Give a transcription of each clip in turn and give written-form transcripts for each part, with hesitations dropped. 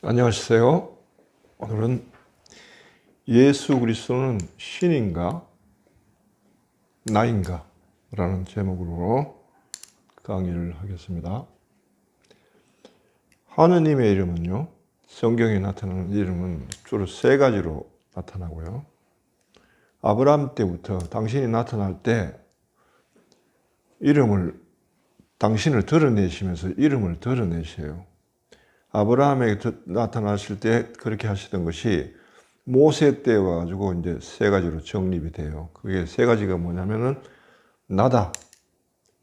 안녕하세요. 오늘은 예수 그리스도는 신인가 나인가 라는 제목으로 강의를 하겠습니다. 하느님의 이름은요, 성경에 나타나는 이름은 주로 세 가지로 나타나고요. 아브라함 때부터 당신이 나타날 때 당신을 드러내시면서 이름을 드러내셔요. 아브라함에게 나타나실 때 그렇게 하시던 것이 모세 때 와가지고 이제 세 가지로 정립이 돼요. 그게 세 가지가 뭐냐면은 나다.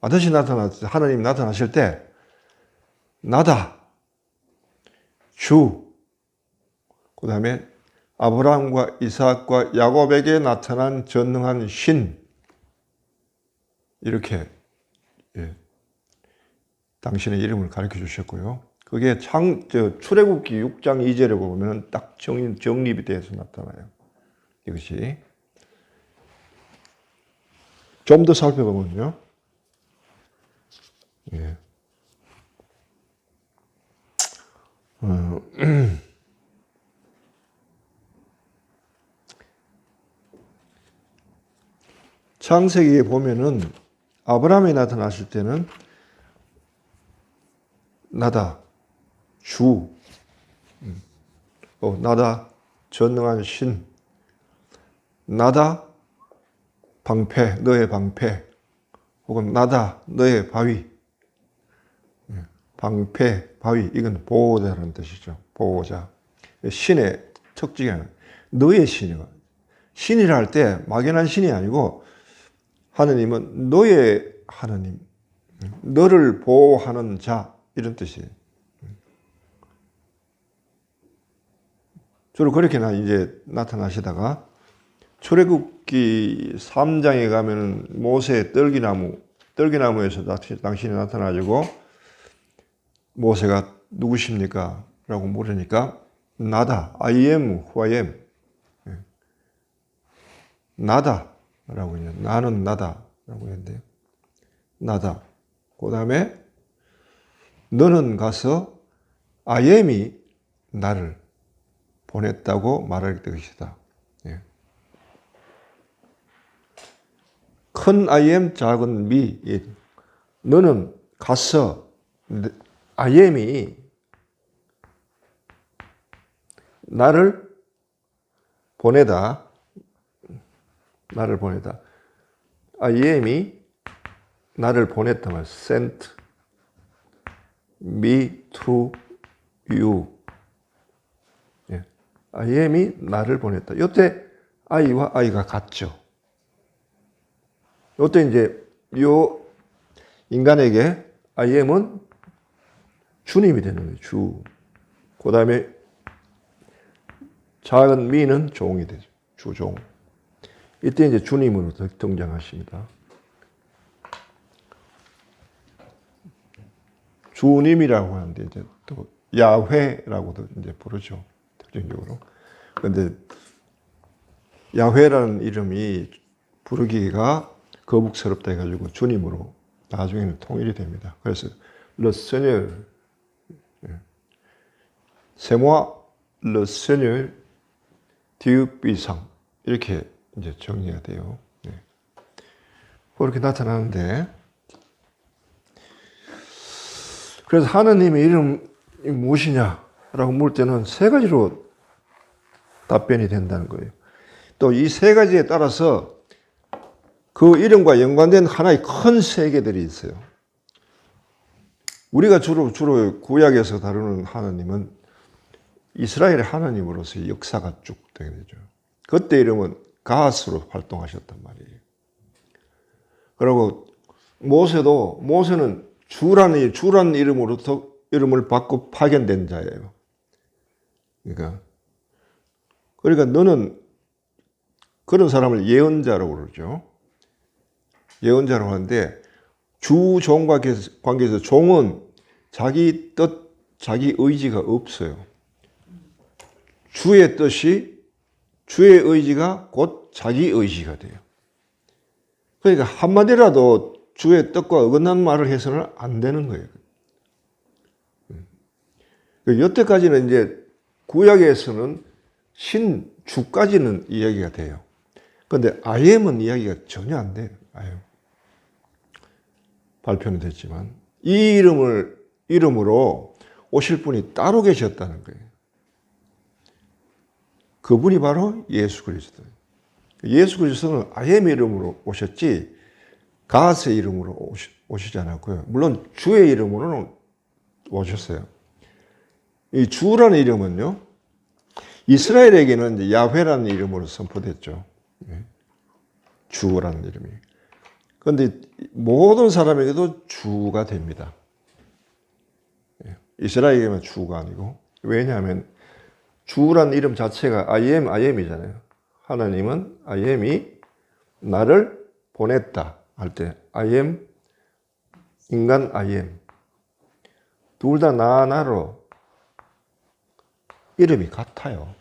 하나님 나타나실 때 나다. 주. 그 다음에 아브라함과 이삭과 야곱에게 나타난 전능한 신. 이렇게 당신의 이름을 가르쳐 주셨고요. 그게 출애굽기 6장 2절에 보면 딱 정립이 돼서 나타나요. 이것이. 좀 더 살펴보면요. 창세기에 보면은 아브라함이 나타났을 때는 나다. 주, 나다, 전능한 신, 나다, 방패, 너의 방패, 혹은 나다, 너의 바위, 방패, 바위, 이건 보호자라는 뜻이죠. 보호자. 신의 특징이 너의 신이야. 신이라 할 때 막연한 신이 아니고 하느님은 너의 하느님, 너를 보호하는 자, 이런 뜻이에요. 주로 그렇게 이제 나타나시다가 출애굽기 3장에 가면은 모세의 떨기나무에서 당신이 나타나지고 모세가 누구십니까? 라고 물으니까 나다, I am who I am. 나다 라고 해요. 나는 나다 라고 했는데요. 나다. 그 다음에 너는 가서 I am이 나를 보냈다고 말할 것이다. 큰 I am, 작은 me. 너는 가서 I am이 나를 보내다. I am이 나를 보냈다 말. Sent me to you. I am이 나를 보냈다. 이때 I와 I가 같죠. 이때 이제 요 인간에게 I am은 주님이 되는 거예요. 주. 그 다음에 작은 미는 종이 되죠. 주종. 이때 이제 주님으로 등장하십니다. 주님이라고 하는데 이제 또 야훼라고도 이제 부르죠. 특징적으로. 그런데 야훼라는 이름이 부르기가 거북스럽다 해가지고 주님으로 나중에는 통일이 됩니다. 그래서 Le Seigneur, C'est moi, Le Seigneur, Dieu puissant 이렇게 이제 정리가 돼요. 그렇게 나타나는데, 그래서 하느님의 이름이 무엇이냐라고 물 때는 세 가지로 답변이 된다는 거예요. 또 이 세 가지에 따라서 그 이름과 연관된 하나의 큰 세계들이 있어요. 우리가 주로 구약에서 다루는 하나님은 이스라엘의 하나님으로서의 역사가 쭉 되게 되죠. 그때 이름은 가스로 활동하셨단 말이에요. 그리고 모세는 주라는 이름을 받고 파견된 자예요. 그러니까 너는 그런 사람을 예언자라고 그러죠. 예언자라고 하는데 주종과 관계에서 종은 자기 뜻, 자기 의지가 없어요. 주의 뜻이, 주의 의지가 곧 자기 의지가 돼요. 그러니까 한마디라도 주의 뜻과 어긋난 말을 해서는 안 되는 거예요. 여태까지는 이제 구약에서는 신 주까지는 이야기가 돼요. 그런데 I am은 이야기가 전혀 안 돼요. 발표는 됐지만 이 이름으로 오실 분이 따로 계셨다는 거예요. 그분이 바로 예수 그리스도. 예수 그리스도는 I am 이름으로 오셨지 가스의 이름으로 오시지 않았고요. 물론 주의 이름으로는 오셨어요. 이 주라는 이름은요, 이스라엘에게는 이제 야훼라는 이름으로 선포됐죠. 주라는 이름이. 그런데 모든 사람에게도 주가 됩니다. 이스라엘에게만 주가 아니고. 왜냐하면 주라는 이름 자체가 I am이잖아요. 하나님은 I am이 나를 보냈다 할 때 I am, 인간 I am. 둘 다 나로 이름이 같아요.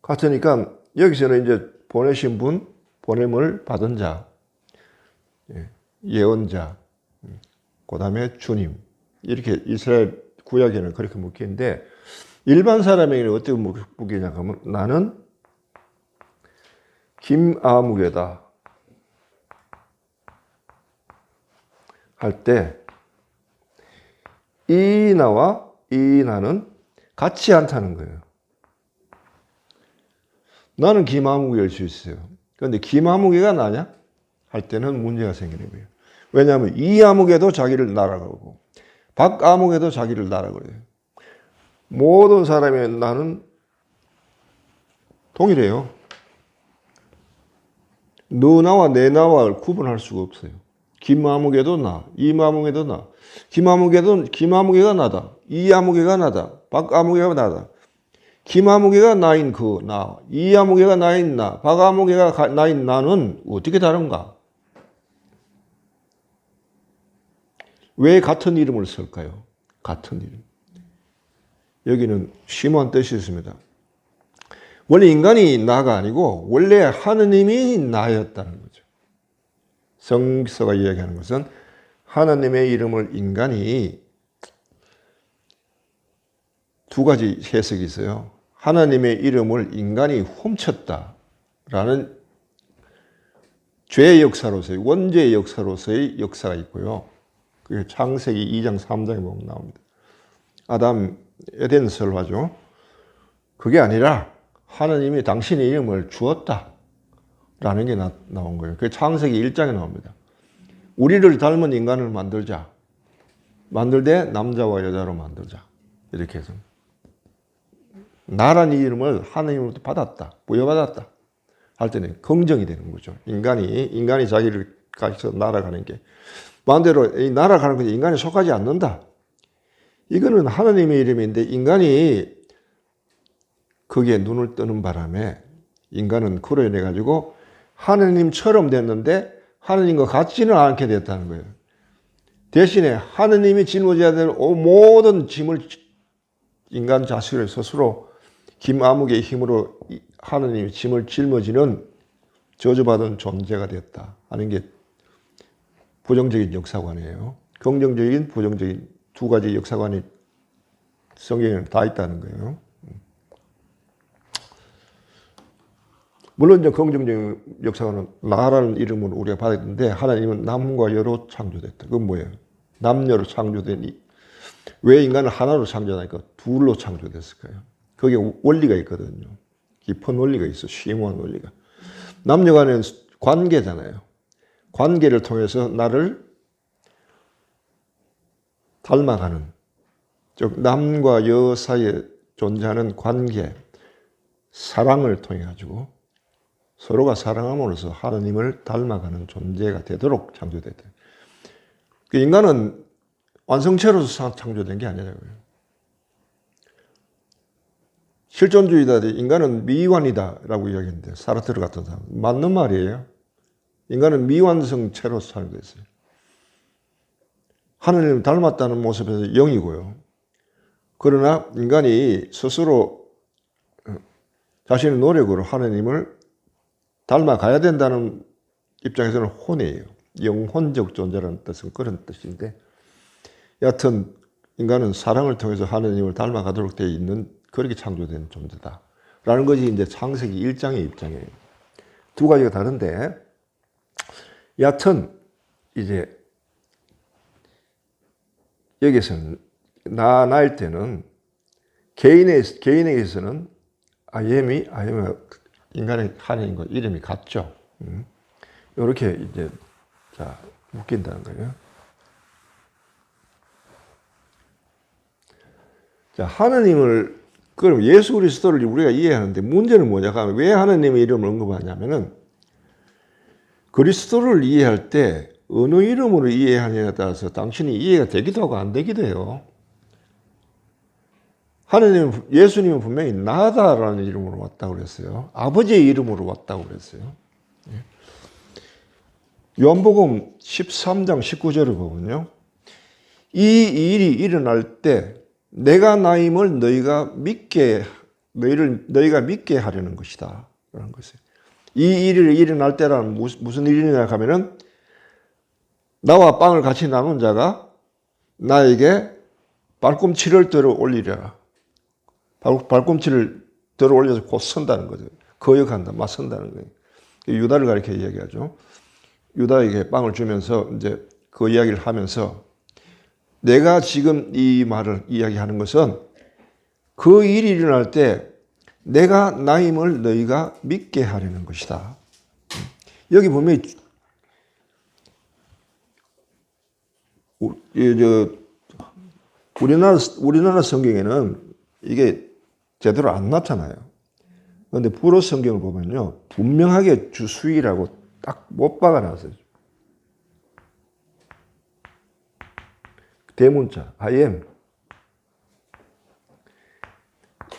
같으니까 여기서는 이제 보내신 분, 보냄을 받은 자, 예언자, 그 다음에 주님. 이렇게 이스라엘 구약에는 그렇게 묶이는데 일반 사람에게는 어떻게 묶이냐 하면 나는 김아무개다 할 때 이 나와 이 나는 같지 않다는 거예요. 나는 김아무개일 수 있어요. 그런데 김아무개가 나냐? 할 때는 문제가 생기는 거예요. 왜냐하면 이 아무개도 자기를 나라 그러고 박 아무개도 자기를 나라 그래요. 모든 사람의 나는 동일해요. 너 나와 내 나와 구분할 수가 없어요. 김아무개도 나, 이아무개도 나. 김아무개가 나다. 이아무개가 나다. 박아무개가 나다. 김아무개가 나인 그 나, 이아무개가 나인 나, 박아무개가 나인 나는 어떻게 다른가? 왜 같은 이름을 쓸까요? 같은 이름. 여기는 심오한 뜻이 있습니다. 원래 인간이 나가 아니고 원래 하느님이 나였다는 거죠. 성서가 이야기하는 것은 하나님의 이름을 인간이 두 가지 해석이 있어요. 하나님의 이름을 인간이 훔쳤다라는 죄의 역사로서의 원죄의 역사로서의 역사가 있고요. 그게 창세기 2장 3장에 보면 나옵니다. 아담 에덴 설화죠. 그게 아니라 하나님이 당신의 이름을 주었다라는 게 나온 거예요. 그게 창세기 1장에 나옵니다. 우리를 닮은 인간을 만들자. 만들되 남자와 여자로 만들자. 이렇게 해서 나라는 이름을 하나님으로부터 받았다. 부여받았다. 할 때는 긍정이 되는 거죠. 인간이 자기를 가지고 날아가는 게 반대로 날아가는 것이 인간에 속하지 않는다. 이거는 하나님의 이름인데 인간이 거기에 눈을 뜨는 바람에 인간은 그로 인해 가지고 하나님처럼 됐는데 하나님과 같지는 않게 됐다는 거예요. 대신에 하나님이 짊어져야 될 모든 짐을 인간 자식을 스스로 김아무개의 힘으로 하나님의 짐을 짊어지는 저주받은 존재가 됐다 하는 게 부정적인 역사관이에요. 긍정적인, 부정적인 두 가지 역사관이 성경에는 다 있다는 거예요. 물론 이제 긍정적인 역사관은 나라는 이름으로 우리가 받았는데 하나님은 남과 여로 창조됐다. 그건 뭐예요? 남녀로 창조되니 왜 인간을 하나로 창조하니까 둘로 창조됐을까요? 거기에 원리가 있거든요. 깊은 원리가 있어. 심오한 원리가. 남녀 간의 관계잖아요. 관계를 통해서 나를 닮아가는, 즉 남과 여 사이에 존재하는 관계, 사랑을 통해 가지고 서로가 사랑함으로써 하나님을 닮아가는 존재가 되도록 창조됐다. 인간은 완성체로서 창조된 게 아니라고요. 실존주의자들이 인간은 미완이다라고 이야기했는데 사르트르 같은 사람 맞는 말이에요. 인간은 미완성체로서 창조됐어요. 하나님을 닮았다는 모습에서 0이고요. 그러나 인간이 스스로 자신의 노력으로 하나님을 닮아가야 된다는 입장에서는 혼이에요. 영혼적 존재라는 뜻은 그런 뜻인데 여하튼 인간은 사랑을 통해서 하느님을 닮아가도록 되어 있는 그렇게 창조된 존재다. 라는 것이 이제 창세기 1장의 입장이에요. 두 가지가 다른데, 여하튼 이제 여기서는 나일 때는 개인에게서는 아이엠이 인간의 하나님과 이름이 같죠. 이렇게 이제 묶인다는 거예요. 자, 하나님을 그럼 예수 그리스도를 우리가 이해하는데 문제는 뭐냐 하면 왜 하나님의 이름을 언급하냐면은 그리스도를 이해할 때 어느 이름으로 이해하느냐에 따라서 당신이 이해가 되기도 하고 안 되기도 해요. 예수님은 분명히 나다라는 이름으로 왔다고 그랬어요. 아버지의 이름으로 왔다고 그랬어요. 요한복음 13장 19절을 보면요. 이 일이 일어날 때 내가 나임을 너희가 믿게 하려는 것이다. 라는 것이에요. 이 일이 일어날 때란 무슨 일이냐 하면은 나와 빵을 같이 나눈 자가 나에게 발꿈치를 들어 올리라. 발꿈치를 들어 올려서 곧 선다는 거죠. 거역한다, 맞선다는 거예요. 유다를 가리켜 이야기하죠. 유다에게 빵을 주면서 이제 그 이야기를 하면서 내가 지금 이 말을 이야기하는 것은 그 일이 일어날 때 내가 나임을 너희가 믿게 하려는 것이다. 여기 보면 우리나라 성경에는 이게 제대로 안 나타나요. 그런데 불어 성경을 보면요. 분명하게 주수이라고 딱 못 박아놨어요. 대문자, I am.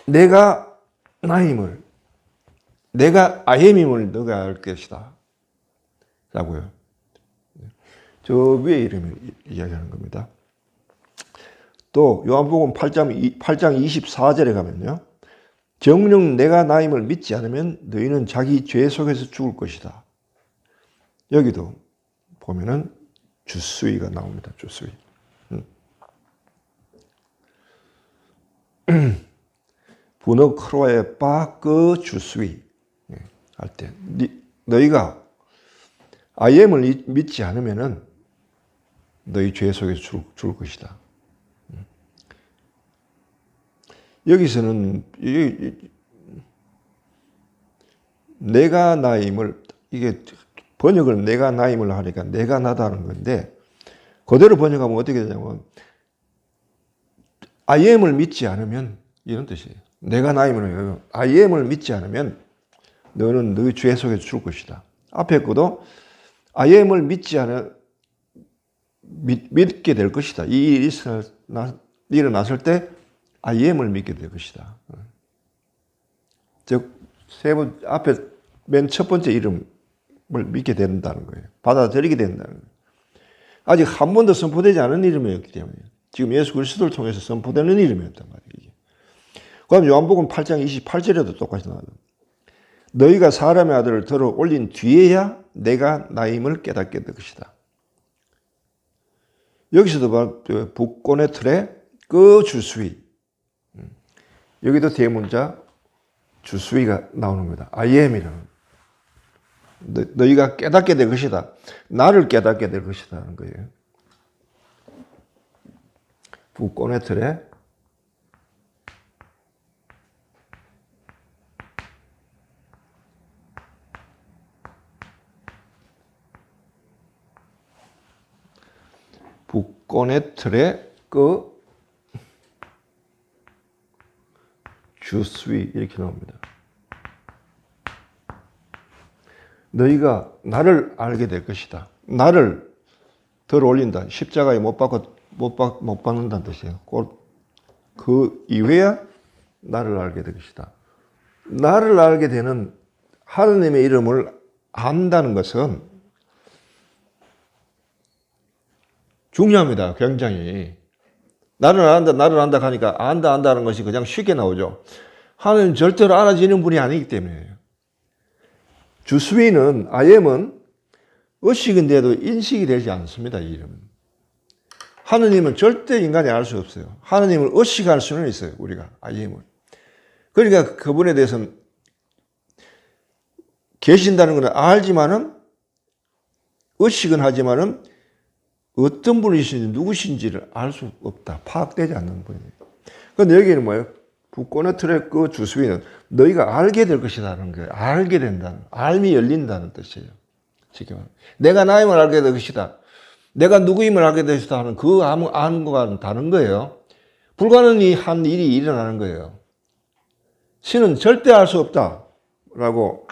내가 나임을, 내가 I am임을 너가 알 것이다. 라고요. 저 위에 이름을 이야기하는 겁니다. 또 요한복음 8장 24절에 가면요. 정녕 내가 나임을 믿지 않으면 너희는 자기 죄 속에서 죽을 것이다. 여기도 보면은 주수위가 나옵니다. 주수위. 분어 크로에 빠그 주수위 할 때 너희가 IM을 믿지 않으면은 너희 죄 속에서 죽을 것이다. 여기서는 내가 나임을 이게 번역을 내가 나임을 하니까 내가 나다는 건데 그대로 번역하면 어떻게 되냐면 IM을 믿지 않으면 이런 뜻이에요. 내가 나임을 IM을 믿지 않으면 너는 너희 죄 속에서 죽을 것이다. 앞에 거도 IM을 믿게 될 것이다. 이 일이 일어났을 때 IM을 믿게 될 것이다. 즉, 앞에 맨 첫 번째 이름을 믿게 된다는 거예요. 받아들이게 된다는 거예요. 아직 한 번도 선포되지 않은 이름이었기 때문에 지금 예수 그리스도를 통해서 선포되는 이름이었단 말이에요. 그럼 요한복음 8장 28절에도 똑같이 나와요. 너희가 사람의 아들을 들어 올린 뒤에야 내가 나임을 깨닫게 될 것이다. 여기서도 북권의 틀에 그 주수위. 여기도 대문자 주수위가 나오는 겁니다. I am이라는. 너희가 깨닫게 될 것이다. 나를 깨닫게 될 것이다. 하는 거예요. 북권의 틀에 북권의 틀에 그 주수위 이렇게 나옵니다. 너희가 나를 알게 될 것이다. 나를 들어 올린다. 십자가에 못 박는다는 뜻이에요. 그 이외야 나를 알게 될 것이다. 나를 알게 되는 하느님의 이름을 안다는 것은 중요합니다. 굉장히. 나를 안다 하니까 안다는 것이 그냥 쉽게 나오죠. 하나님 절대로 알아지는 분이 아니기 때문이에요. 주수위는 IM은 의식인데도 인식이 되지 않습니다. 이 이름은. 하느님은 절대 인간이 알 수 없어요. 하느님을 의식할 수는 있어요. 우리가 IM을. 그러니까 그분에 대해서는 계신다는 건 알지만은 의식은 하지만은 어떤 분이신지 누구신지를 알 수 없다. 파악되지 않는 분이에요. 그런데 여기는 뭐예요? 북고네트의 그 주수위는 너희가 알게 될 것이라는 거예요. 알게 된다는, 알미 열린다는 뜻이에요. 지금 내가 나임을 알게 될 것이다. 내가 누구임을 알게 될 것이다 하는 그 아는 것과는 다른 거예요. 불가능한 일이 일어나는 거예요. 신은 절대 알 수 없다라고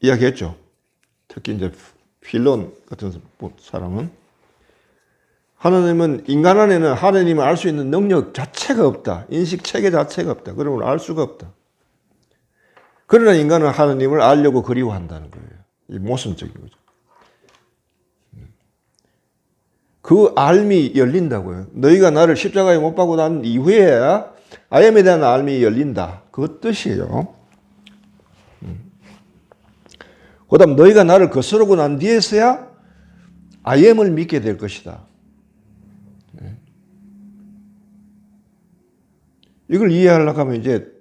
이야기했죠. 특히 이제 필론 같은 사람은 하나님은 인간 안에는 하나님을 알 수 있는 능력 자체가 없다. 인식 체계 자체가 없다. 그러면 알 수가 없다. 그러나 인간은 하나님을 알려고 그리워한다는 거예요. 이 모순적인 거죠. 그 알미 열린다고요. 너희가 나를 십자가에 못 박고 난 이후에야 아엠에 대한 알미 열린다. 그 뜻이에요. 그 다음 너희가 나를 거스르고 난 뒤에서야 아엠을 믿게 될 것이다. 이걸 이해하려고 하면 이제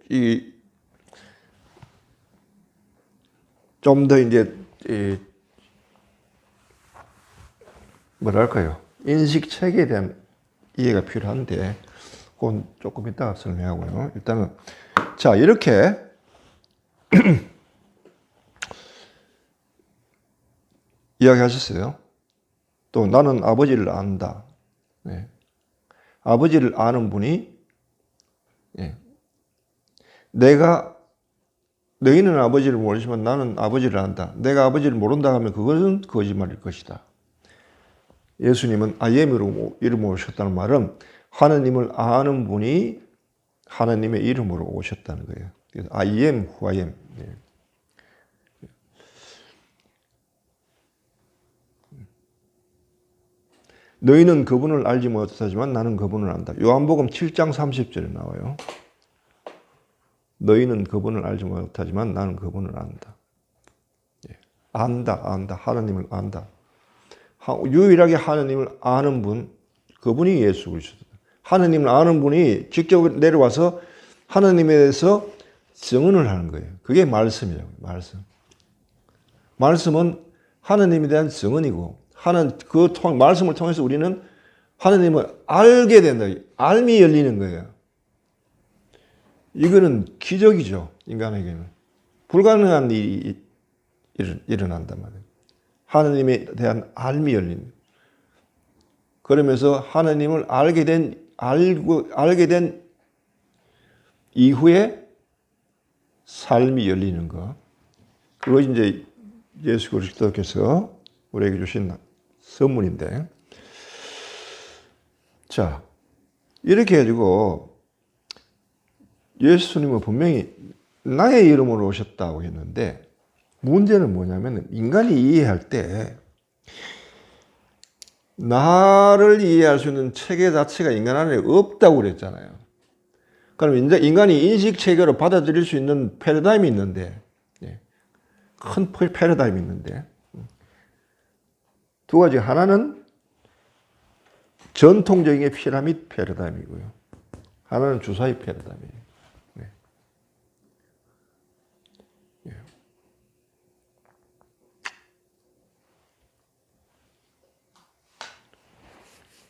좀 더 이제 뭐랄까요? 인식 체계에 대한 이해가 필요한데 그건 조금 이따가 설명하고요. 일단은 자 이렇게 이야기하셨어요. 또 나는 아버지를 안다. 네. 아버지를 아는 분이 너희는 아버지를 모르지만 나는 아버지를 안다. 내가 아버지를 모른다 하면 그것은 거짓말일 것이다. 예수님은 아이엠으로 이름으로 오셨다는 말은 하나님을 아는 분이 하나님의 이름으로 오셨다는 거예요. 그래서 I am who I am. 너희는 그분을 알지 못하지만 나는 그분을 안다. 요한복음 7장 30절에 나와요. 너희는 그분을 알지 못하지만 나는 그분을 안다. 안다. 하나님을 안다. 유일하게 하나님을 아는 분, 그분이 예수 그리스도다. 하나님을 아는 분이 직접 내려와서 하나님에 대해서 증언을 하는 거예요. 그게 말씀이라고요. 말씀은 하나님에 대한 증언이고, 말씀을 통해서 우리는 하나님을 알게 된다. 알미 열리는 거예요. 이거는 기적이죠. 인간에게는. 불가능한 일이 일어난단 말이에요. 하나님에 대한 알미 열린. 그러면서 하나님을 알게 된 이후에 삶이 열리는 거. 그것이 이제 예수 그리스도께서 우리에게 주신 선물인데. 자, 이렇게 해가지고 예수님은 분명히 나의 이름으로 오셨다고 했는데 문제는 뭐냐면 인간이 이해할 때 나를 이해할 수 있는 체계 자체가 인간 안에 없다고 그랬잖아요. 그럼 인간이 인식 체계로 받아들일 수 있는 패러다임이 있는데 큰 패러다임이 있는데 두 가지. 하나는 전통적인 피라미드 패러다임이고요. 하나는 주사위 패러다임이에요.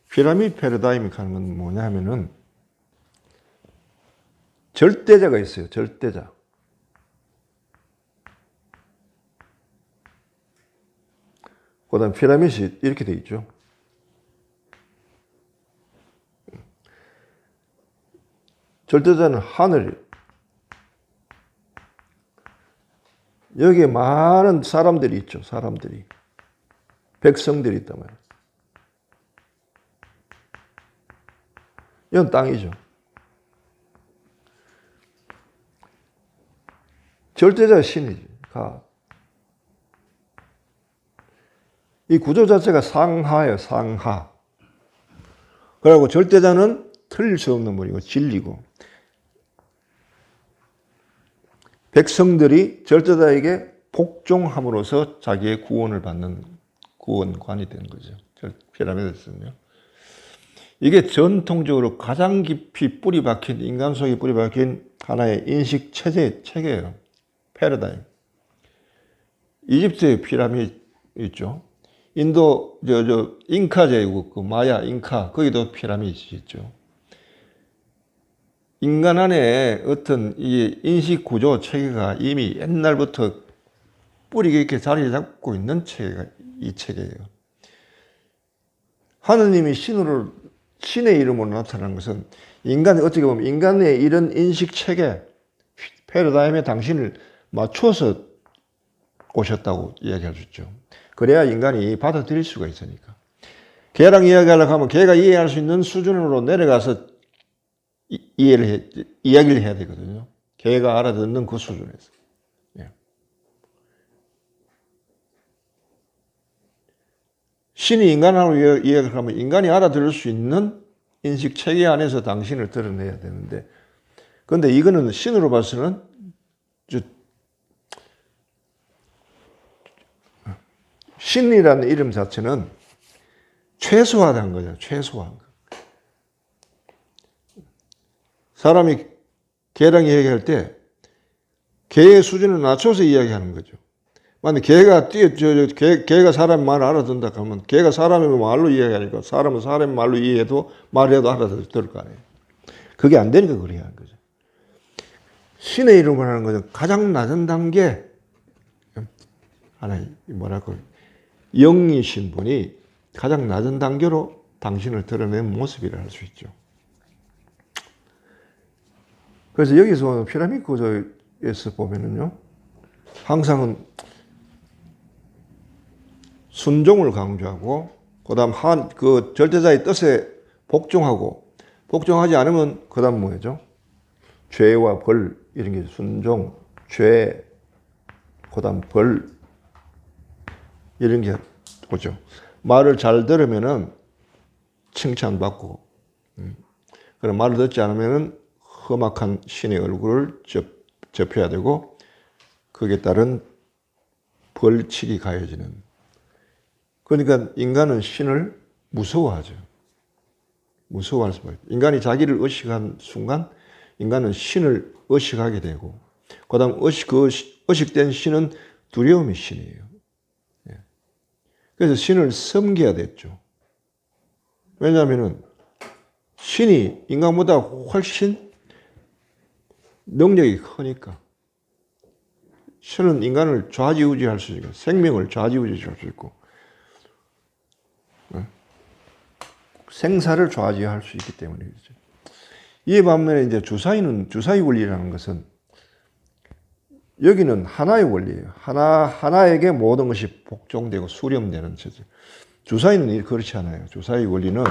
피라미드 패러다임이 하는 건 뭐냐 하면은 절대자가 있어요. 절대자. 그 다음 피라미드이 이렇게 되어 있죠. 절대자는 하늘. 여기에 많은 사람들이 있죠. 사람들이. 백성들이 있단 말이에요. 이건 땅이죠. 절대자가 신이지. 이 구조 자체가 상하예요. 상하. 그리고 절대자는 틀릴 수 없는 분이고 진리고 백성들이 절대자에게 복종함으로써 자기의 구원을 받는 구원관이 된 거죠. 피라미드에서는요. 이게 전통적으로 가장 깊이 뿌리 박힌, 인간 속에 뿌리 박힌 하나의 인식 체계예요. 패러다임. 이집트의 피라미드 있죠. 인도, 잉카 제국, 그 마야, 잉카, 거기도 피라미드 있죠. 인간 안에 어떤 이 인식 구조 체계가 이미 옛날부터 뿌리 깊게 자리 잡고 있는 체계가 이 체계예요. 하느님이 신의 이름으로 나타나는 것은 어떻게 보면 인간의 이런 인식 체계, 패러다임에 당신을 맞춰서 오셨다고 이야기할 수 있죠. 그래야 인간이 받아들일 수가 있으니까. 걔랑 이야기하려고 하면 걔가 이해할 수 있는 수준으로 내려가서 이야기를 해야 되거든요. 걔가 알아듣는 그 수준에서. 예. 신이 인간하고 이야기를 하면 인간이 알아들을 수 있는 인식 체계 안에서 당신을 드러내야 되는데, 그런데 이거는 신으로 봐서는 신이라는 이름 자체는 최소화된 거죠. 최소화한 거. 사람이 걔랑 이야기할 때 걔의 수준을 낮춰서 이야기하는 거죠. 만약 걔가 사람 말을 알아듣는다 하면 걔가 사람의 말로 이야기하니까 사람은 사람의 말로 말해도 알아들을 거 아니에요. 그게 안 되니까 그래야 하는 거죠. 신의 이름을 하는 것은 가장 낮은 단계, 하나의 영이신 분이 가장 낮은 단계로 당신을 드러낸 모습이라 할 수 있죠. 그래서 여기서 피라미드 구조에서 보면은요, 항상은 순종을 강조하고, 그 다음 그 절대자의 뜻에 복종하지 않으면, 그 다음 뭐죠? 죄와 벌, 이런 게 순종, 죄, 그 다음 벌, 이런 게 오죠. 말을 잘 들으면은 칭찬받고, 그럼 말을 듣지 않으면은 험악한 신의 얼굴을 접해야 되고, 거기에 따른 벌칙이 가해지는. 그러니까 인간은 신을 무서워하죠. 무서워할 수밖에. 인간이 자기를 의식한 순간 인간은 신을 의식하게 되고, 그 다음 그 의식된 신은 두려움의 신이에요. 그래서 신을 섬겨야 됐죠. 왜냐하면 신이 인간보다 훨씬 능력이 크니까. 신은 인간을 좌지우지할 수 있고, 생명을 좌지우지할 수 있고, 생사를 좌지할 수 있기 때문이죠. 이에 반면에 이제 주사위 원리라는 것은, 여기는 하나의 원리예요. 하나에게 모든 것이 복종되고 수렴되는 체제. 주사위는 그렇지 않아요. 주사위 원리는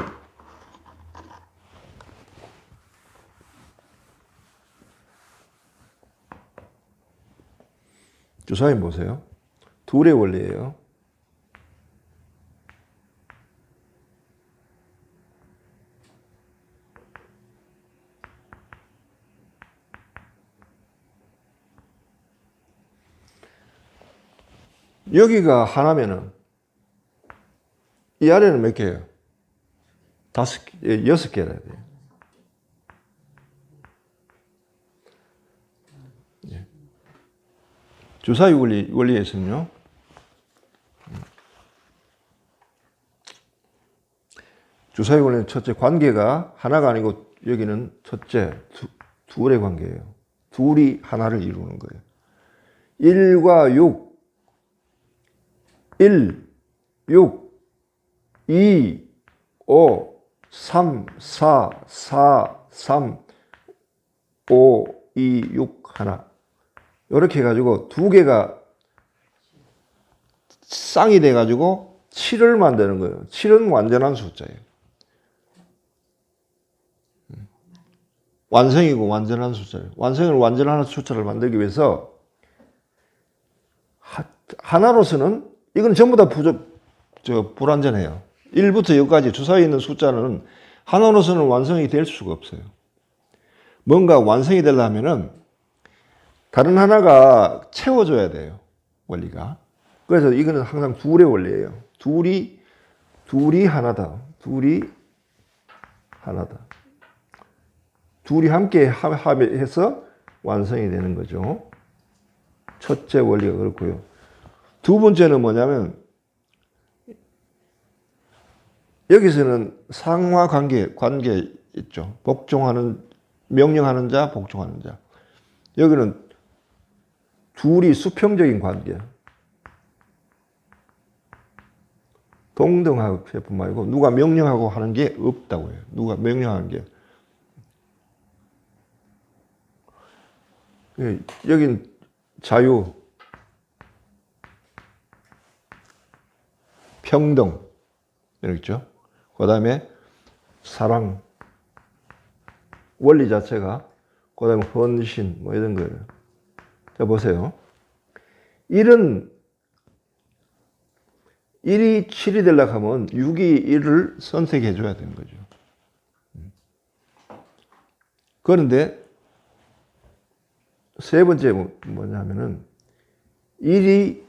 주사위 보세요. 둘의 원리예요. 여기가 하나면은 이 아래는 몇 개예요? 6개라 돼요. 예. 주사위 원리에서는요, 주사위 원리는 첫째, 관계가 하나가 아니고 여기는 첫째, 둘의 관계예요. 둘이 하나를 이루는 거예요. 1과 6, 1, 6, 2, 5, 3, 4, 4, 3, 5, 2, 6, 하나. 이렇게 해가지고 두 개가 쌍이 돼가지고 7을 만드는 거예요. 7은 완전한 숫자예요. 완성이고 완전한 숫자예요. 완전한 숫자를 만들기 위해서 하나로서는 이건 전부 다 불완전해요. 1부터 6까지 주사위에 있는 숫자는 하나로서는 완성이 될 수가 없어요. 뭔가 완성이 되려면은 다른 하나가 채워줘야 돼요. 원리가. 그래서 이거는 항상 둘의 원리예요. 둘이 하나다. 둘이 하나다. 둘이 함께 합해서 완성이 되는 거죠. 첫째 원리가 그렇고요. 두 번째는 뭐냐면 여기서는 상하 관계 있죠. 명령하는 자, 복종하는 자. 여기는 둘이 수평적인 관계. 동등하고 뿐 말고 누가 명령하고 하는 게 없다고 해요. 누가 명령하는 게. 여긴 자유, 평등, 이렇게 있죠. 그 다음에 사랑, 원리 자체가, 그 다음에 헌신, 뭐 이런 거예요. 자, 보세요. 일이 7이 되려고 하면 6이 1을 선택해 줘야 되는 거죠. 그런데 세 번째 뭐냐면은 1이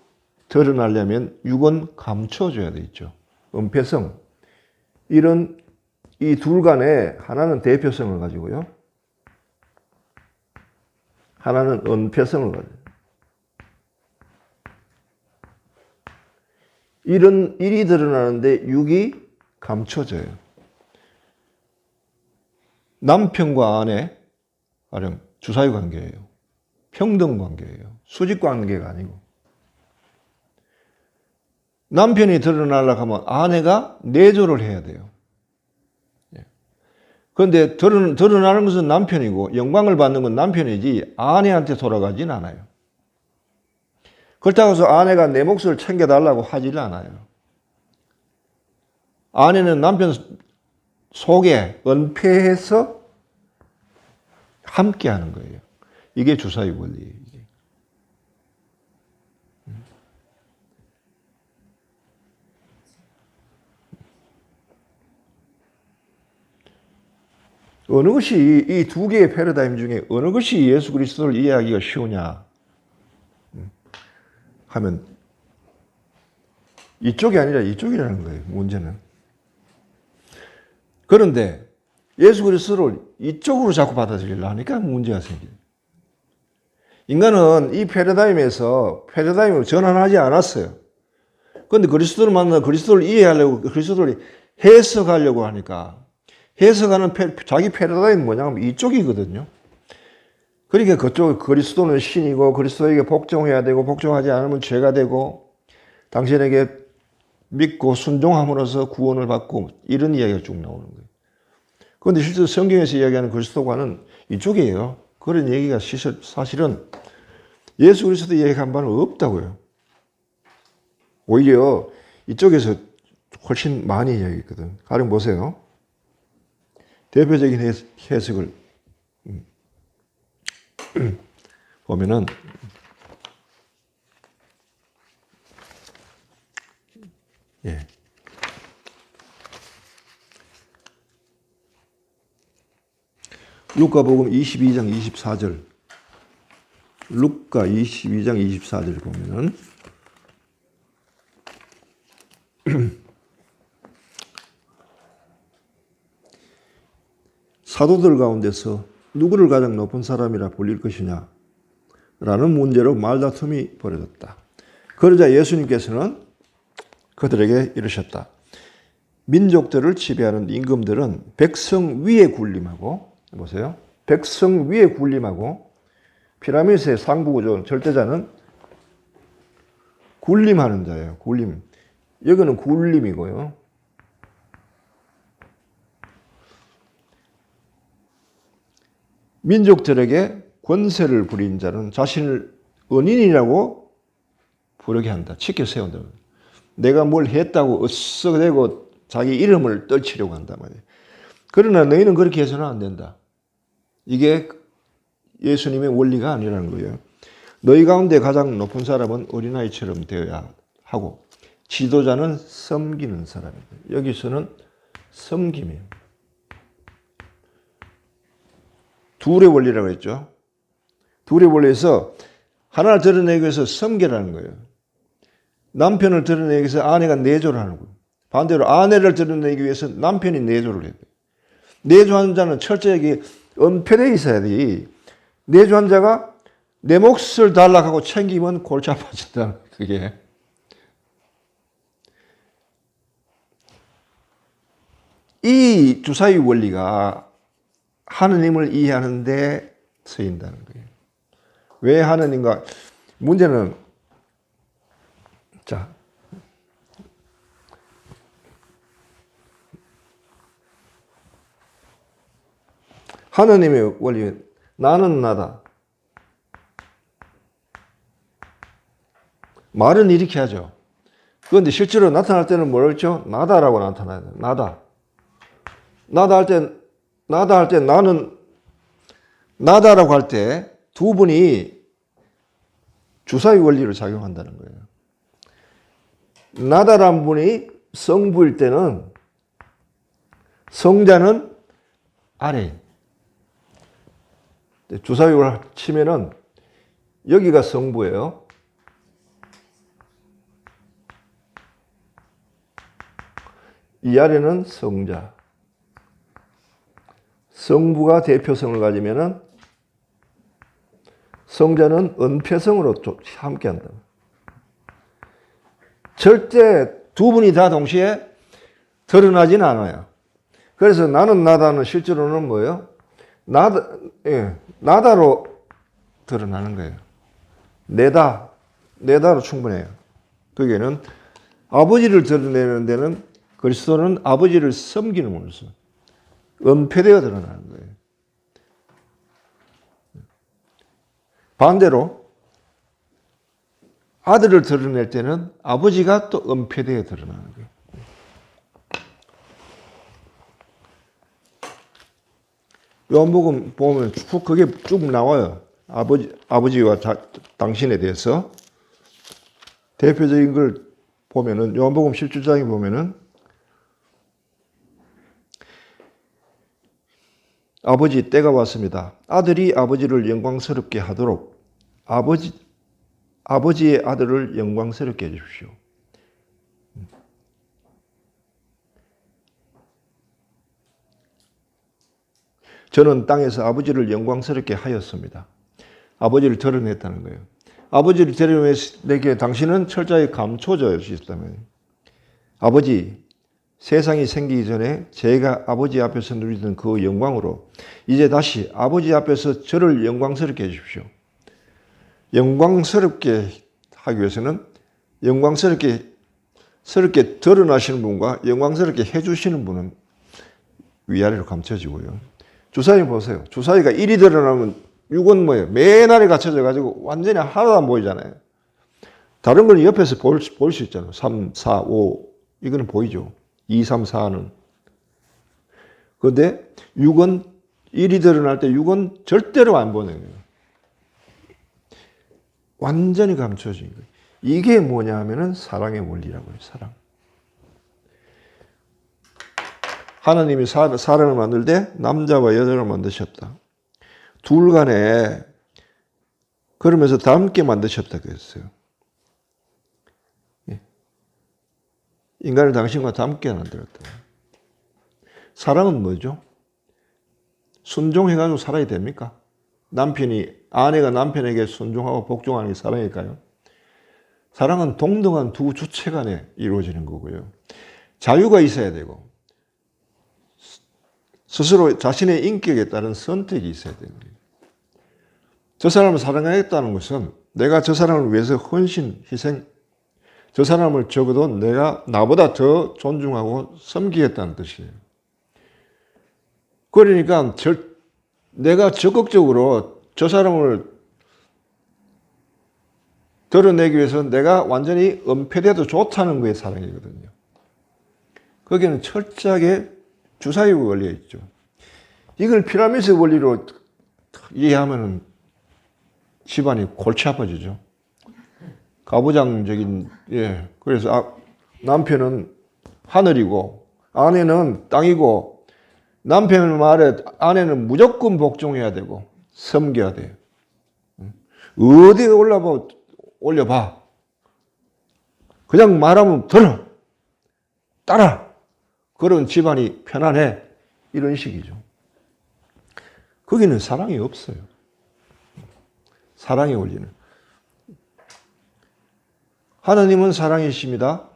드러나려면 6은 감춰줘야 되겠죠. 은폐성. 이런 이 둘 간에 하나는 대표성을 가지고요. 하나는 은폐성을 가지고. 일이 드러나는데 6이 감춰져요. 남편과 아내, 가령 주사위 관계예요. 평등 관계예요. 수직 관계가 아니고. 남편이 드러나려고 하면 아내가 내조를 해야 돼요. 그런데 드러나는 것은 남편이고 영광을 받는 건 남편이지 아내한테 돌아가진 않아요. 그렇다고 해서 아내가 내 몫을 챙겨달라고 하질 않아요. 아내는 남편 속에 은폐해서 함께 하는 거예요. 이게 주사위 원리예요. 어느 것이 이 두 개의 패러다임 중에 어느 것이 예수 그리스도를 이해하기가 쉬우냐 하면 이쪽이 아니라 이쪽이라는 거예요. 문제는. 그런데 예수 그리스도를 이쪽으로 자꾸 받아들이려 하니까 문제가 생겨요. 인간은 이 패러다임을 전환하지 않았어요. 그런데 그리스도를 만나 그리스도를 이해하려고 그리스도를 해석하려고 하니까 해석하는 자기 패러다임은 뭐냐면 이쪽이거든요. 그러니까 그쪽 그리스도는 신이고 그리스도에게 복종해야 되고 복종하지 않으면 죄가 되고 당신에게 믿고 순종함으로써 구원을 받고 이런 이야기가 쭉 나오는 거예요. 그런데 실제 성경에서 이야기하는 그리스도과는 이쪽이에요. 그런 얘기가 사실은 예수 그리스도 이야기한 바는 없다고요. 오히려 이쪽에서 훨씬 많이 이야기했거든. 가령 보세요. 대표적인 해석을 보면은 루카복음 22장 24절 루카 22장 24절 보면은 사도들 가운데서 누구를 가장 높은 사람이라 불릴 것이냐 라는 문제로 말다툼이 벌어졌다. 그러자 예수님께서는 그들에게 이르셨다. 민족들을 지배하는 임금들은 백성 위에 군림하고 보세요. 백성 위에 군림하고 피라미드의 상부구조 절대자는 군림하는 자예요. 군림. 여기는 군림이고요. 민족들에게 권세를 부린 자는 자신을 은인이라고 부르게 한다. 치켜 세운다. 내가 뭘 했다고 으쓱대고 자기 이름을 떨치려고 한단 말이에요. 그러나 너희는 그렇게 해서는 안 된다. 이게 예수님의 원리가 아니라는 거예요. 너희 가운데 가장 높은 사람은 어린아이처럼 되어야 하고 지도자는 섬기는 사람이다. 여기서는 섬김이에요. 둘의 원리라고 했죠. 둘의 원리에서 하나를 드러내기 위해서 섬기라는 거예요. 남편을 드러내기 위해서 아내가 내조를 하는 거예요. 반대로 아내를 드러내기 위해서 남편이 내조를 해야 돼요. 내조하는 자는 철저하게 은폐되어 있어야 돼. 내조한 자가 내 몫을 달라고 챙기면 골치 아파진다. 그게. 이 주사위 원리가 하느님을 이해하는 데 쓰인다는 거예요. 왜 하느님과 문제는 자 하느님의 원리 나는 나다. 말은 이렇게 하죠. 그런데 실제로 나타날 때는 뭐랬죠? 나다라고 나타나야 돼요. 나다. 나다 할 때 나는 나다라고 할 때 두 분이 주사위 원리를 작용한다는 거예요. 나다란 분이 성부일 때는 성자는 아래. 주사위를 치면은 여기가 성부예요. 이 아래는 성자. 성부가 대표성을 가지면은 성자는 은폐성으로 함께 한다. 절대 두 분이 다 동시에 드러나지는 않아요. 그래서 나는 나다는 실제로는 뭐예요? 나다로 드러나는 거예요. 내다로 충분해요. 거기에는 아버지를 드러내는 데는 그리스도는 아버지를 섬기는으로써 은폐되어 드러나는 거예요. 반대로 아들을 드러낼 때는 아버지가 또 은폐되어 드러나는 거예요. 요한복음 보면 그게 쭉 나와요. 아버지와 당신에 대해서 대표적인 걸 보면은 요한복음 17장에 보면은 아버지 때가 왔습니다. 아들이 아버지를 영광스럽게 하도록 아버지의 아들을 영광스럽게 해주십시오. 저는 땅에서 아버지를 영광스럽게 하였습니다. 아버지를 드러냈다는 거예요. 아버지를 드러내기 당신은 철저히 감춰졌다면 아버지 세상이 생기기 전에 제가 아버지 앞에서 누리던 그 영광으로 이제 다시 아버지 앞에서 저를 영광스럽게 해주십시오. 영광스럽게 하기 위해서는 영광스럽게 드러나시는 분과 영광스럽게 해주시는 분은 위아래로 감춰지고요. 주사위 보세요. 주사위가 1이 드러나면 6은 뭐예요? 맨 아래 갇혀져 가지고 완전히 하나도 안 보이잖아요. 다른 건 옆에서 볼 수 있잖아요. 3, 4, 5 이거는 보이죠. 2, 3, 4는. 그런데 6은 1이 드러날 때 6은 절대로 안 보는 거예요. 완전히 감춰진 거예요. 이게 뭐냐 하면은 사랑의 원리라고 해요. 사랑. 하나님이 사람을 만들 때 남자와 여자를 만드셨다. 둘 간에 그러면서 닮게 만드셨다 그랬어요. 인간을 당신과 닮게 만들었다. 사랑은 뭐죠? 순종해가지고 살아야 됩니까? 아내가 남편에게 순종하고 복종하는 게 사랑일까요? 사랑은 동등한 두 주체 간에 이루어지는 거고요. 자유가 있어야 되고, 스스로 자신의 인격에 따른 선택이 있어야 되는 거예요. 저 사람을 사랑하겠다는 것은 내가 저 사람을 위해서 헌신, 희생, 저 사람을 적어도 나보다 더 존중하고 섬기겠다는 뜻이에요. 그러니까 내가 적극적으로 저 사람을 드러내기 위해서 내가 완전히 은폐돼도 좋다는 거에 사랑이거든요. 거기에는 철저하게 주사위 원리가 있죠. 이걸 피라미드 원리로 이해하면 집안이 골치 아파지죠. 가부장적인, 그래서 남편은 하늘이고, 아내는 땅이고, 남편 말에 아내는 무조건 복종해야 되고, 섬겨야 돼요. 어디에 올려봐. 그냥 말하면 들어, 따라. 그런 집안이 편안해. 이런 식이죠. 거기는 사랑이 없어요. 사랑의 원리는. 하나님은 사랑이십니다.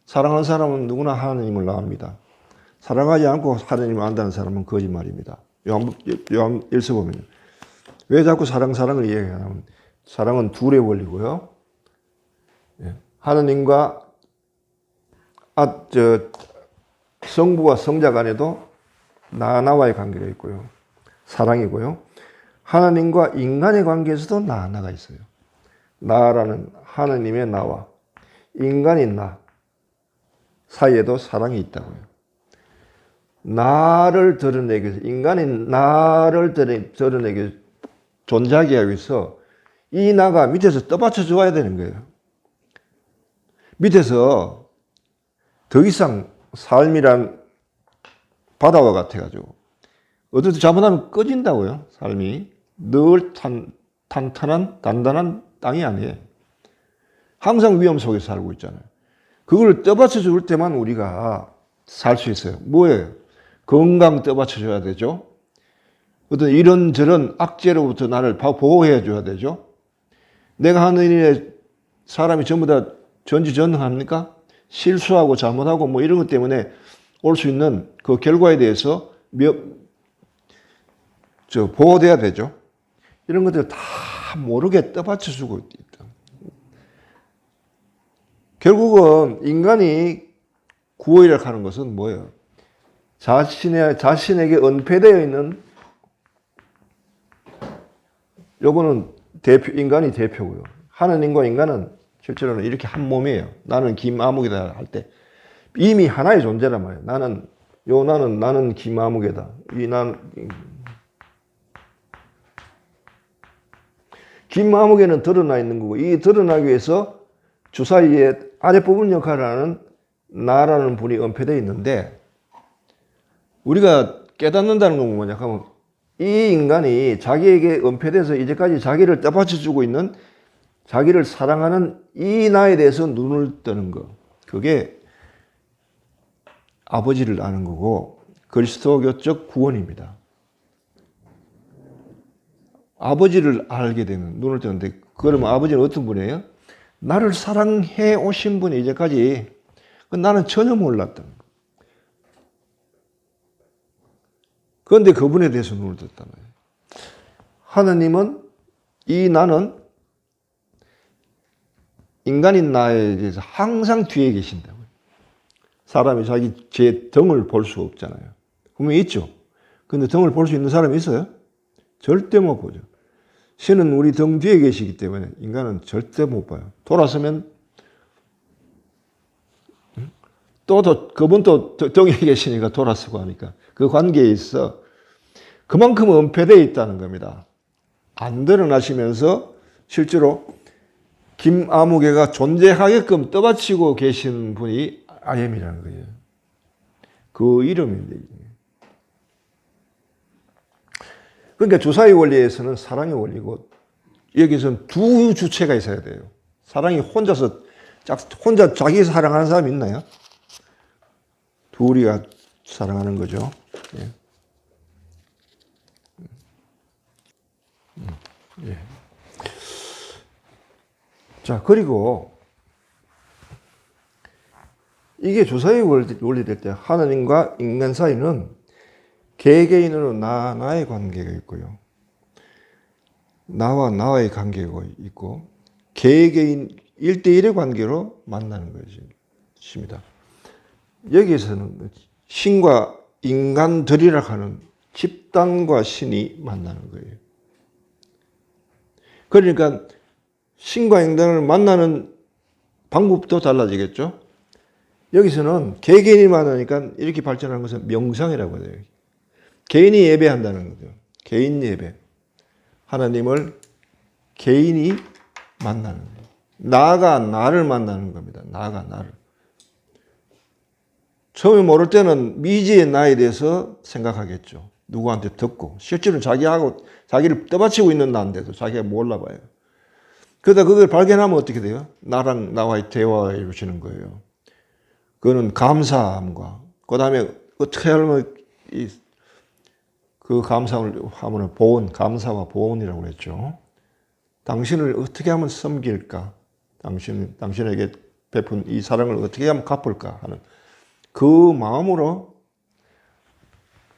사랑하는 사람은 누구나 하나님을 나옵니다. 사랑하지 않고 하나님을 안다는 사람은 거짓말입니다. 요한 1서 보면 왜 자꾸 사랑을 이야기하냐면 사랑은 둘의 원리고요. 하나님과 성부와 성자 간에도 나와의 관계가 있고요. 사랑이고요. 하나님과 인간의 관계에서도 나가 있어요. 나라는 하나님의 나와 인간인 나 사이에도 사랑이 있다고요. 나를 드러내기 위해서, 인간인 나를 드러내기 위해서, 존재하기 위해서 이 나가 밑에서 떠받쳐 줘야 되는 거예요. 밑에서 더 이상 삶이란 바다와 같아가지고 어떨 때 잘못하면 꺼진다고요. 삶이 늘 탄탄한 단단한 땅이 아니에요. 항상 위험 속에 살고 있잖아요. 그걸 떠받쳐 줄 때만 우리가 살 수 있어요. 뭐예요? 건강 떠받쳐 줘야 되죠. 어떤 이런저런 악재로부터 나를 보호해 줘야 되죠. 내가 하는 일에 사람이 전부 다 전지전능합니까? 실수하고 잘못하고 뭐 이런 것 때문에 올 수 있는 그 결과에 대해서 보호돼야 되죠. 이런 것들 다 모르게 떠받쳐 주고 있다. 결국은 인간이 구원이라고 하는 것은 뭐예요? 자신에게 은폐되어 있는 요거는 인간이 대표고요. 하나님과 인간은 실제로는 이렇게 한 몸이에요. 나는 김아무개다 할 때 이미 하나의 존재란 말이에요. 나는 김아무개다. 김아무개는 드러나 있는 거고 이 드러나기 위해서 주사위의 아랫부분 역할을 하는 나라는 분이 은폐되어 있는데 우리가 깨닫는다는 건 뭐냐 하면 이 인간이 자기에게 은폐돼서 이제까지 자기를 떠받쳐주고 있는 자기를 사랑하는 이 나에 대해서 눈을 뜨는 거. 그게 아버지를 아는 거고 그리스도교적 구원입니다. 아버지를 알게 되면 눈을 뜨는데 그러면 아버지는 어떤 분이에요? 나를 사랑해 오신 분이 이제까지 나는 전혀 몰랐던 거. 그런데 그분에 대해서 눈을 떴단 말이에요. 하나님은 이 나는 인간인 나에 대해서 항상 뒤에 계신다고요. 사람이 자기 제 등을 볼 수 없잖아요. 분명히 있죠. 근데 등을 볼 수 있는 사람이 있어요? 절대 못 보죠. 신은 우리 등 뒤에 계시기 때문에 인간은 절대 못 봐요. 돌아서면 그분 또 등에 계시니까 돌아서고 하니까 그 관계에 있어 그만큼 은폐되어 있다는 겁니다. 안 드러나시면서 실제로 김아무개가 존재하게끔 떠받치고 계신 분이 아엠이라는 거예요. 그 이름인데. 그러니까 주사위 원리에서는 사랑의 원리고 여기서는 두 주체가 있어야 돼요. 사랑이 혼자 자기 사랑하는 사람이 있나요? 둘이가 사랑하는 거죠. 예. 예. 자, 그리고 이게 주사위 원리 될 때 하나님과 인간 사이는 개개인으로 나의 관계가 있고요. 나와 나의 관계가 있고 개개인 1대1의 관계로 만나는 것입니다. 여기에서는 신과 인간들이라 하는 집단과 신이 만나는 거예요. 그러니까 신과 인간을 만나는 방법도 달라지겠죠. 여기서는 개개인이 만나니까 이렇게 발전하는 것은 명상이라고 해요. 개인이 예배한다는 거죠. 개인 예배. 하나님을 개인이 만나는 거예요. 나가 나를 만나는 겁니다. 나가 나를. 처음에 모를 때는 미지의 나에 대해서 생각하겠죠. 누구한테 듣고. 실제로는 자기를 떠받치고 있는 나인데도 자기가 몰라봐요. 그러다 그걸 발견하면 어떻게 돼요? 나랑 나와의 대화에 이루어지는 거예요. 그거는 감사함과, 그 다음에 어떻게 하면 그 감사를 하면 보온, 감사와 보온이라고 그랬죠. 당신을 어떻게 하면 섬길까? 당신에게 베푼 이 사랑을 어떻게 하면 갚을까? 하는 그 마음으로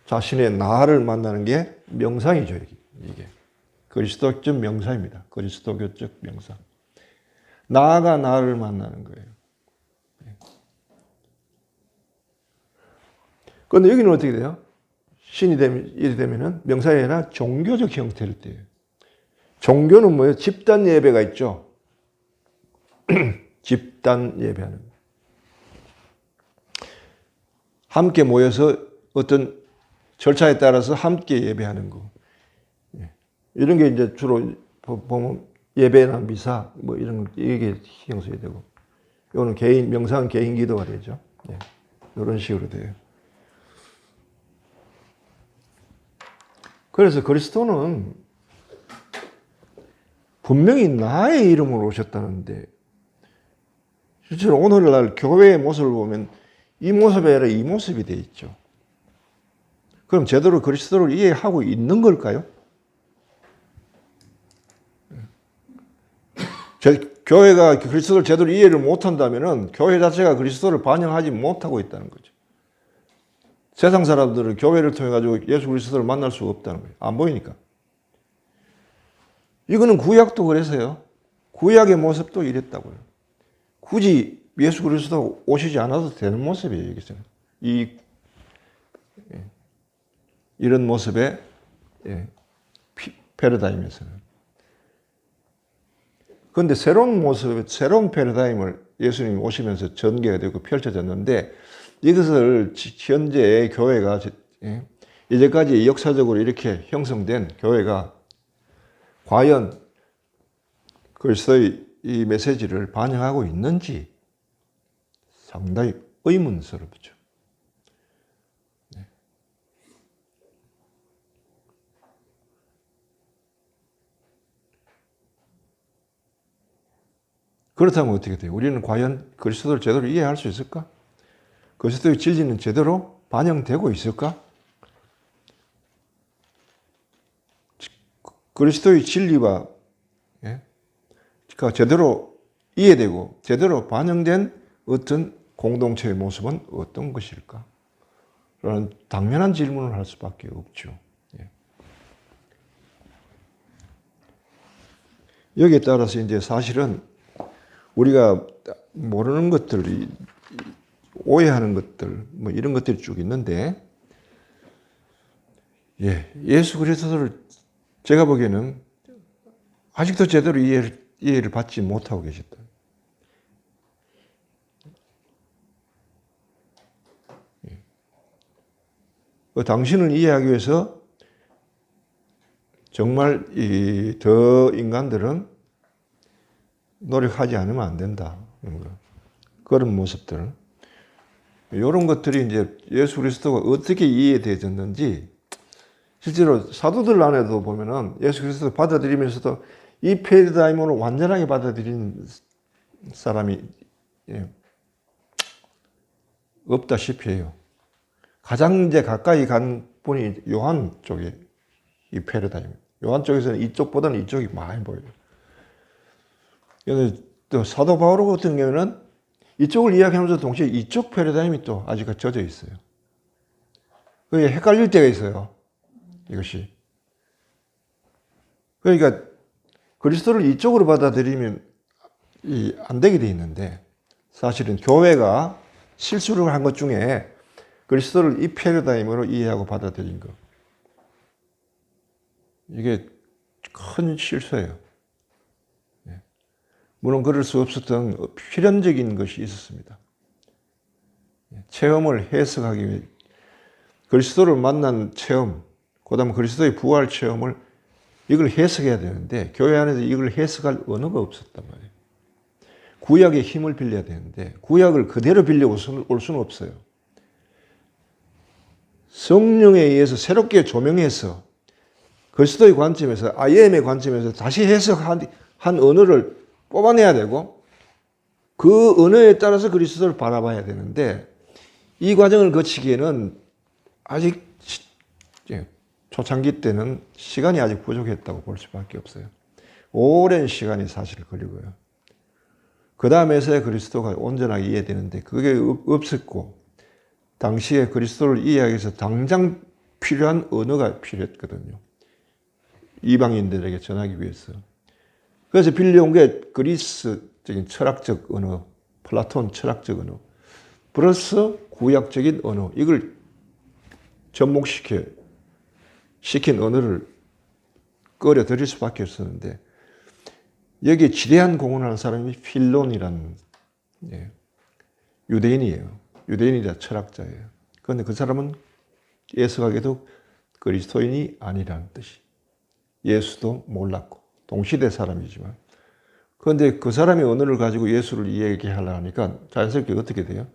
자신의 나를 만나는 게 명상이죠, 이게. 그리스도적 명상입니다. 그리스도교적 명상. 나가 나를 만나는 거예요. 그런데 여기는 어떻게 돼요? 신이 되면은 명상이 아니라 종교적 형태를 띠요. 종교는 뭐예요? 집단 예배가 있죠. 집단 예배하는 거. 함께 모여서 어떤 절차에 따라서 함께 예배하는 거. 이런 게 이제 주로 보면 예배나 미사 뭐 이런 거 이게 형성이 되고, 이거는 명상 개인 기도가 되죠. 이런 식으로 돼요. 그래서 그리스도는 분명히 나의 이름으로 오셨다는데, 실제로 오늘날 교회의 모습을 보면 이 모습이 아니라 이 모습이 돼 있죠. 그럼 제대로 그리스도를 이해하고 있는 걸까요? 교회가 그리스도를 제대로 이해를 못한다면 교회 자체가 그리스도를 반영하지 못하고 있다는 거죠. 세상 사람들은 교회를 통해 가지고 예수 그리스도를 만날 수가 없다는 거예요. 안 보이니까. 이거는 구약도 그래서요. 구약의 모습도 이랬다고요. 굳이 예수 그리스도 오시지 않아도 되는 모습이에요. 여기서는. 이런 모습의 패러다임에서는. 그런데 새로운 모습, 새로운 패러다임을 예수님이 오시면서 전개가 되고 펼쳐졌는데, 이것을 현재 교회가 이제까지 역사적으로 이렇게 형성된 교회가 과연 그리스도의 이 메시지를 반영하고 있는지 상당히 의문스럽죠. 그렇다면 어떻게 돼요? 우리는 과연 그리스도를 제대로 이해할 수 있을까? 그리스도의 진리는 제대로 반영되고 있을까? 그리스도의 진리가 제대로 이해되고 제대로 반영된 어떤 공동체의 모습은 어떤 것일까? 라는 당연한 질문을 할 수밖에 없죠. 여기에 따라서 이제 사실은 우리가 모르는 것들, 오해하는 것들, 뭐 이런 것들이 쭉 있는데, 예수 그리스도를 제가 보기에는 아직도 제대로 이해를 받지 못하고 계셨다. 당신을 이해하기 위해서 정말 더 인간들은 노력하지 않으면 안 된다. 그런 모습들. 이런 것들이 이제 예수 그리스도가 어떻게 이해되어졌는지, 실제로 사도들 안에도 보면은 예수 그리스도를 받아들이면서도 이 패러다임으로 완전하게 받아들인 사람이 없다시피 해요. 가장 이제 가까이 간 분이 요한 쪽에 이 패러다임. 요한 쪽에서는 이쪽보다는 이쪽이 많이 보여요. 또 사도 바울 같은 경우는 이쪽을 이야기하면서 동시에 이쪽 패러다임이 또 아직 젖어 있어요. 그게 헷갈릴 때가 있어요. 이것이. 그러니까 그리스도를 이쪽으로 받아들이면 안 되게 돼 있는데, 사실은 교회가 실수를 한 것 중에 그리스도를 이 패러다임으로 이해하고 받아들인 것. 이게 큰 실수예요. 물론 그럴 수 없었던 필연적인 것이 있었습니다. 체험을 해석하기 위해 그리스도를 만난 체험, 그 다음에 그리스도의 부활 체험을 이걸 해석해야 되는데, 교회 안에서 이걸 해석할 언어가 없었단 말이에요. 구약의 힘을 빌려야 되는데 구약을 그대로 빌려올 수는 없어요. 성령에 의해서 새롭게 조명해서 그리스도의 관점에서, IM의 관점에서 다시 해석한 한 언어를 뽑아내야 되고 그 언어에 따라서 그리스도를 바라봐야 되는데 이 과정을 거치기에는 아직 초창기 때는 시간이 아직 부족했다고 볼 수밖에 없어요. 오랜 시간이 사실 걸리고요. 그 다음에서야 그리스도가 온전하게 이해되는데 그게 없었고 당시에 그리스도를 이해하기 위해서 당장 필요한 언어가 필요했거든요. 이방인들에게 전하기 위해서. 그래서 빌려온 게 그리스적인 철학적 언어, 플라톤 철학적 언어, 플러스 구약적인 언어, 이걸 접목시킨 언어를 끌어 들일 수밖에 없었는데 여기에 지대한 공헌하는 사람이 필론이라는 유대인이에요. 유대인이자 철학자예요. 그런데 그 사람은 예석하게도 그리스도인이 아니라는 뜻이. 예수도 몰랐고 동시대 사람이지만 그런데 그 사람의 언어를 가지고 예수를 이야기하려고 하니까 자연스럽게 어떻게 돼요?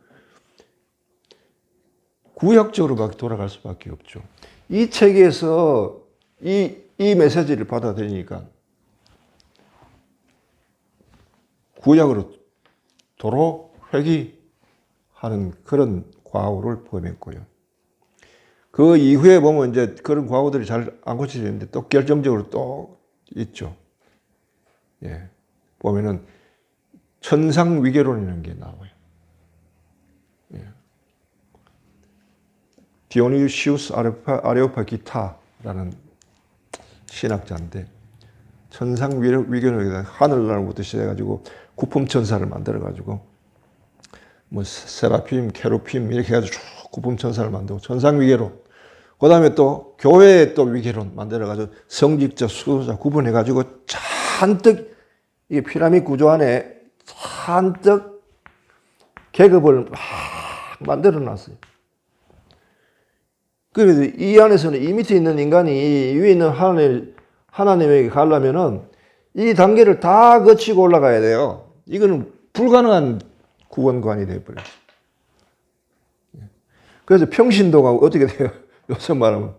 구약적으로 막 돌아갈 수밖에 없죠. 이 책에서 이 메시지를 받아들이니까 구약으로 도로 회귀하는 그런 과오를 범했고요. 그 이후에 보면 이제 그런 과오들이 잘 안 고쳐지는데 또 결정적으로 또 있죠. 예. 보면은 천상위계론이라는 게 나와요. 예. 디오니시우스 아레오파기타라는 신학자인데 천상위계론에다 하늘나라부터 시작해가지고 구품천사를 만들어가지고 뭐 세라핌, 케루핌 이렇게 해가지고 쭉 구품천사를 만들고 천상위계론. 그 다음에 또 교회의 또 위계론 만들어가지고 성직자, 수도자 구분해가지고 잔뜩 이게 피라미드 구조 안에 잔뜩 계급을 막 만들어 놨어요. 그래서 이 안에서는 이 밑에 있는 인간이 위에 있는 하나님에게 가려면은 이 단계를 다 거치고 올라가야 돼요. 이거는 불가능한 구원관이 되어버려요. 그래서 평신도가 어떻게 돼요? 요즘 말하면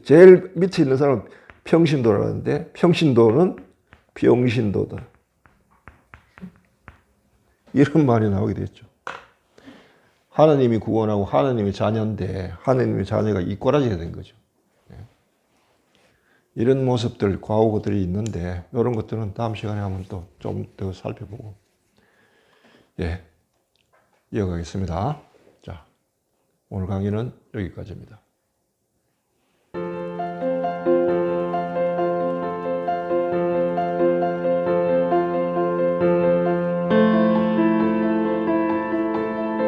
제일 밑에 있는 사람은 평신도라는데 평신도는 병신도다. 이런 말이 나오게 됐죠. 하나님이 구원하고 하나님의 자녀인데 하나님의 자녀가 이꼬라지가 된 거죠. 이런 모습들, 과오들이 있는데 이런 것들은 다음 시간에 한번 또 좀 더 살펴보고 이어가겠습니다. 자, 오늘 강의는 여기까지입니다.